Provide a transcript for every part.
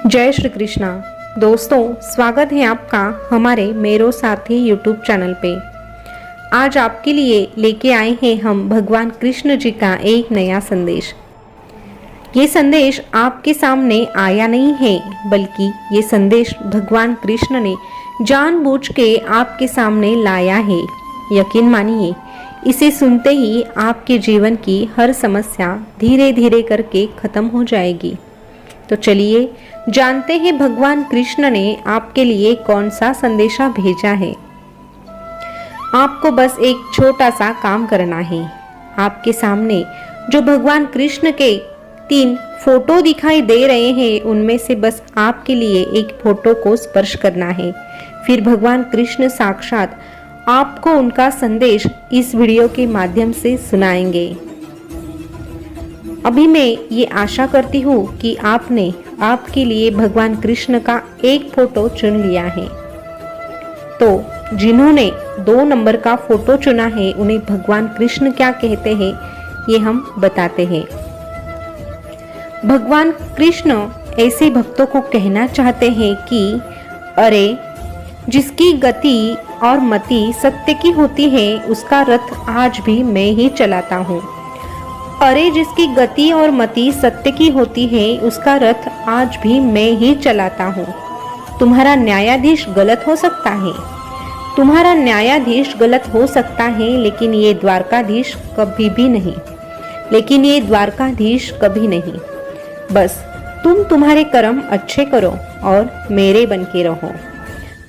जय श्री कृष्णा। दोस्तों, स्वागत है आपका हमारे मेरो सारथी यूट्यूब चैनल पे। आज आपके लिए लेके आए हैं हम भगवान कृष्ण जी का एक नया संदेश। ये संदेश आपके सामने आया नहीं है, बल्कि ये संदेश भगवान कृष्ण ने जानबूझ के आपके सामने लाया है। यकीन मानिए, इसे सुनते ही आपके जीवन की हर समस्या धीरे धीरे करके खत्म हो जाएगी। तो चलिए जानते हैं भगवान कृष्ण ने आपके लिए कौन सा संदेशा भेजा है। आपको बस एक छोटा सा काम करना है। आपके सामने जो भगवान कृष्ण के 3 फोटो दिखाई दे रहे हैं, उनमें से बस आपके लिए एक फोटो को स्पर्श करना है। फिर भगवान कृष्ण साक्षात आपको उनका संदेश इस वीडियो के माध्यम से सुनाएंगे। अभी मैं ये आशा करती हूँ कि आपने आपके लिए भगवान कृष्ण का एक फोटो चुन लिया है। तो जिन्होंने 2 नंबर का फोटो चुना है, उन्हें भगवान कृष्ण क्या कहते हैं ये हम बताते हैं। भगवान कृष्ण ऐसे भक्तों को कहना चाहते हैं कि अरे, जिसकी गति और मति सत्य की होती है, उसका रथ आज भी मैं ही चलाता हूँ। अरे, जिसकी गति और मति सत्य की होती है, उसका रथ आज भी मैं ही चलाता हूँ। तुम्हारा न्यायाधीश गलत हो सकता है, तुम्हारा न्यायाधीश गलत हो सकता है, लेकिन ये द्वारकाधीश कभी भी नहीं, लेकिन ये द्वारकाधीश कभी नहीं। बस तुम तुम्हारे कर्म अच्छे करो और मेरे बन के रहो।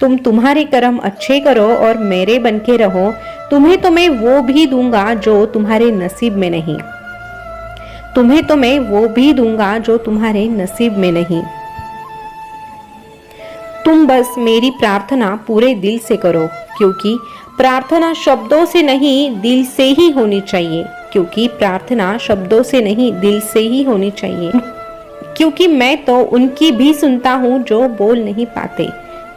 तुम तुम्हारे कर्म अच्छे करो और मेरे बन के रहो। तुम्हें तो मैं वो भी दूंगा जो तुम्हारे नसीब में नहीं, तुम्हें तो मैं वो भी दूंगा जो तुम्हारे नसीब में नहीं। तुम बस मेरी प्रार्थना पूरे दिल से करो, क्योंकि प्रार्थना शब्दों से नहीं दिल से ही होनी चाहिए, क्योंकि प्रार्थना शब्दों से नहीं दिल से ही होनी चाहिए। क्योंकि मैं तो उनकी भी सुनता हूँ जो बोल नहीं पाते,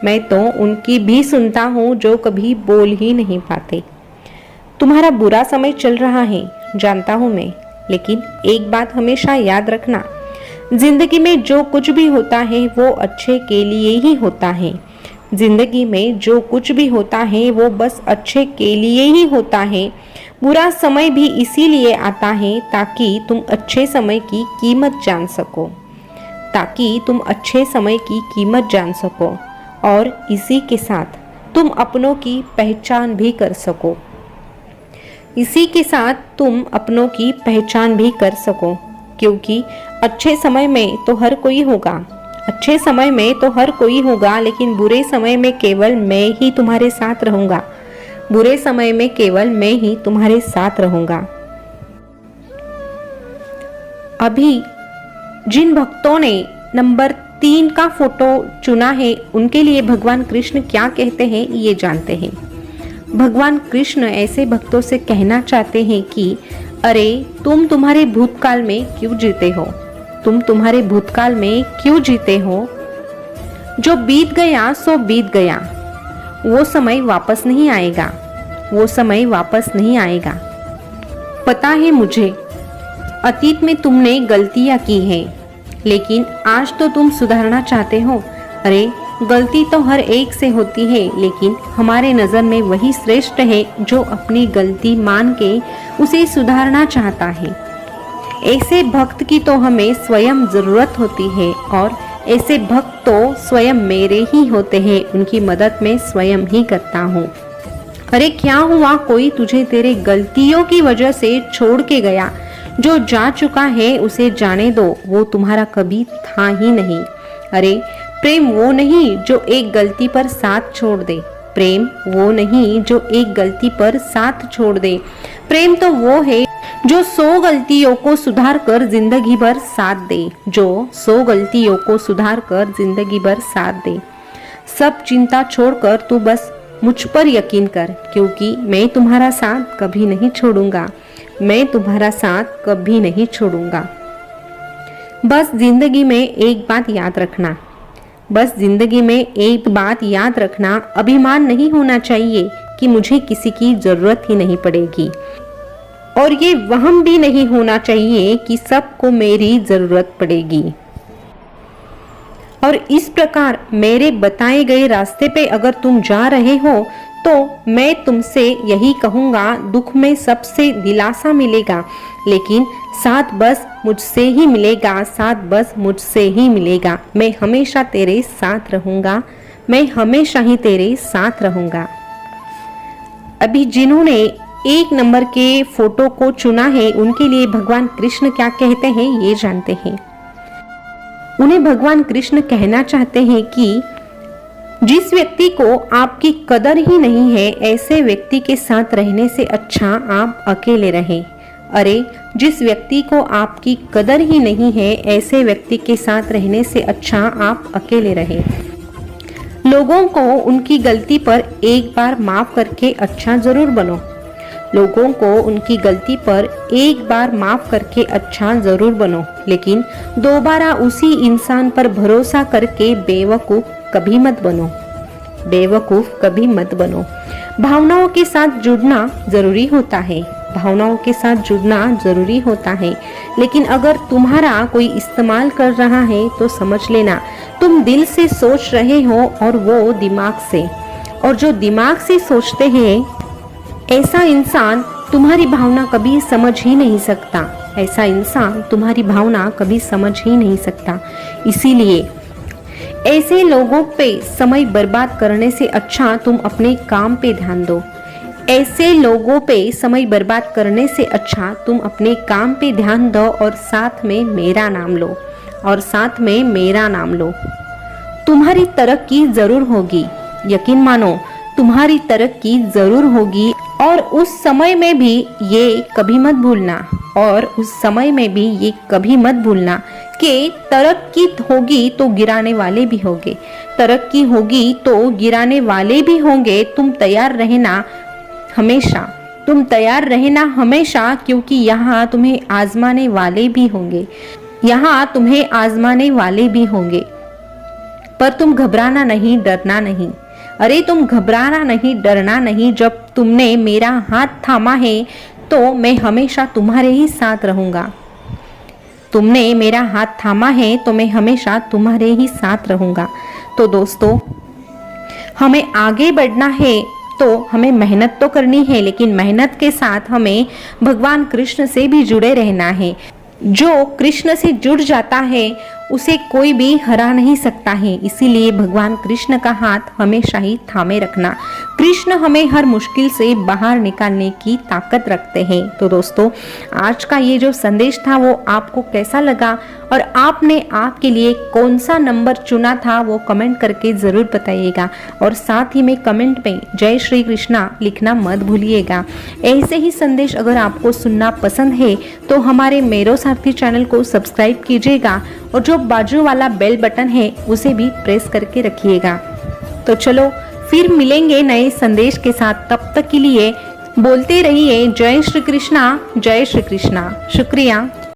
मैं तो उनकी भी सुनता हूँ जो कभी बोल ही नहीं पाते। तुम्हारा बुरा समय चल रहा है, जानता हूँ मैं, लेकिन एक बात हमेशा याद रखना, जिंदगी में जो कुछ भी होता है वो अच्छे के लिए ही होता है। जिंदगी में जो कुछ भी होता है वो बस अच्छे के लिए ही होता है। बुरा समय भी इसीलिए आता है ताकि तुम अच्छे समय की कीमत जान सको, ताकि तुम अच्छे समय की कीमत जान सको और इसी के साथ तुम अपनों की पहचान भी कर सको। इसी के साथ तुम अपनों की पहचान भी कर सको, क्योंकि अच्छे समय में तो हर कोई होगा, अच्छे समय में तो हर कोई होगा, लेकिन बुरे समय में केवल मैं ही तुम्हारे साथ रहूंगा, बुरे समय में केवल मैं ही तुम्हारे साथ रहूंगा। अभी जिन भक्तों ने नंबर 3 का फोटो चुना है, उनके लिए भगवान कृष्ण क्या कहते हैं ये जानते हैं। भगवान कृष्ण ऐसे भक्तों से कहना चाहते हैं कि अरे, तुम तुम्हारे भूतकाल में क्यों जीते हो, तुम तुम्हारे भूतकाल में क्यों जीते हो। जो बीत गया सो बीत गया, वो समय वापस नहीं आएगा, वो समय वापस नहीं आएगा। पता है मुझे, अतीत में तुमने गलतियां की हैं, लेकिन आज तो तुम सुधारना चाहते हो। अरे, गलती तो हर एक से होती है, लेकिन हमारे नज़र में वही श्रेष्ठ है जो अपनी गलती मान के उसे सुधारना चाहता है। ऐसे भक्त की तो हमें स्वयं ज़रूरत होती है, और ऐसे भक्त तो स्वयं मेरे ही होते हैं। उनकी मदद मैं स्वयं ही करता हूँ। अरे, क्या हुआ, कोई तुझे तेरे गलतियों की वजह से छोड़ के गया। जो जा चुका है उसे जाने दो, वो तुम्हारा कभी था ही नहीं। अरे, प्रेम वो नहीं जो एक गलती पर साथ छोड़ दे, प्रेम वो नहीं जो एक गलती पर साथ छोड़ दे। प्रेम तो वो है जो 100 गलतियों को सुधार कर जिंदगी भर साथ दे, जो 100 गलतियों को सुधार कर जिंदगी भर साथ दे। सब चिंता छोड़कर तू बस मुझ पर यकीन कर, क्योंकि मैं तुम्हारा साथ कभी नहीं छोड़ूंगा, मैं तुम्हारा साथ कभी नहीं छोड़ूंगा। बस जिंदगी में एक बात याद रखना, बस जिंदगी में एक बात याद रखना, अभिमान नहीं होना चाहिए कि मुझे किसी की जरूरत ही नहीं पड़ेगी, और ये वहम भी नहीं होना चाहिए कि सबको मेरी जरूरत पड़ेगी। और इस प्रकार मेरे बताए गए रास्ते पे अगर तुम जा रहे हो तो मैं तुमसे यही कहूँगा, दुख में सबसे दिलासा मिलेगा, लेकिन साथ बस मुझसे ही मिलेगा, साथ बस मुझसे ही मिलेगा। मैं हमेशा तेरे साथ रहूँगा, मैं हमेशा ही तेरे साथ रहूँगा। अभी जिन्होंने 1 नंबर के फोटो को चुना है उनके लिए भगवान कृष्ण क्या कहते हैं ये जानते हैं। उन्हें भगवान कृष्ण कहना चाहते हैं कि जिस व्यक्ति को आपकी कदर ही नहीं है ऐसे व्यक्ति के साथ रहने से अच्छा आप अकेले रहें। अरे जिस व्यक्ति को आपकी कदर ही नहीं है ऐसे व्यक्ति के साथ रहने से अच्छा आप अकेले रहें। लोगों को उनकी गलती पर एक बार माफ करके अच्छा जरूर बनो। लोगों को उनकी गलती पर एक बार माफ करके अच्छा जरूर बनो, लेकिन दोबारा उसी इंसान पर भरोसा करके बेवकूफ कभी मत बनो। बेवकूफ कभी मत बनो। भावनाओं के साथ जुड़ना जरूरी होता है, भावनाओं के साथ जुड़ना जरूरी होता है, लेकिन अगर तुम्हारा कोई इस्तेमाल कर रहा है तो समझ लेना तुम दिल से सोच रहे हो और वो दिमाग से, और जो दिमाग से सोचते हैं ऐसा इंसान तुम्हारी भावना कभी समझ ही नहीं सकता। ऐसा इंसान तुम्हारी भावना कभी समझ ही नहीं सकता। इसीलिए ऐसे लोगों पे समय बर्बाद करने से अच्छा तुम अपने काम पे ध्यान दो। ऐसे लोगों पे समय बर्बाद करने से अच्छा तुम अपने काम पे ध्यान दो और साथ में मेरा नाम लो, और साथ में मेरा नाम लो। तुम्हारी तरक्की जरूर होगी, यकीन मानो तुम्हारी तरक्की जरूर होगी। और उस समय में भी ये कभी मत भूलना, और उस समय में भी ये कभी मत भूलना कि तरक्की होगी तो गिराने वाले भी होंगे, तरक्की होगी तो गिराने वाले भी होंगे। तुम तैयार रहना हमेशा, तुम तैयार रहना हमेशा, क्योंकि यहाँ तुम्हें आजमाने वाले भी होंगे, यहाँ तुम्हें आजमाने वाले भी होंगे। पर तुम घबराना नहीं, डरना नहीं। अरे तुम घबराना नहीं, डरना नहीं। जब तुमने मेरा हाथ थामा है तो मैं हमेशा तुम्हारे ही साथ रहूँगा। तुमने मेरा हाथ थामा है तो मैं हमेशा तुम्हारे ही साथ रहूँगा। तो दोस्तों, हमें आगे बढ़ना है तो हमें मेहनत तो करनी है, लेकिन मेहनत के साथ हमें भगवान कृष्ण से भी जुड़े रहना है। जो कृष्ण से जुड़ जाता है उसे कोई भी हरा नहीं सकता है। इसीलिए भगवान कृष्ण का हाथ हमेशा ही थामे रखना। कृष्ण हमें हर मुश्किल से बाहर निकालने की ताकत रखते हैं। तो दोस्तों, आज का ये जो संदेश था वो आपको कैसा लगा और आपने आपके लिए कौन सा नंबर चुना था वो कमेंट करके ज़रूर बताइएगा। और साथ ही में कमेंट में जय श्री कृष्णा लिखना मत भूलिएगा। ऐसे ही संदेश अगर आपको सुनना पसंद है तो हमारे मेरो सारथी चैनल को सब्सक्राइब कीजिएगा और जो बाजू वाला बेल बटन है उसे भी प्रेस करके रखिएगा। तो चलो फिर मिलेंगे नए संदेश के साथ। तब तक के लिए बोलते रहिए जय श्री कृष्णा, जय श्री कृष्णा। शुक्रिया।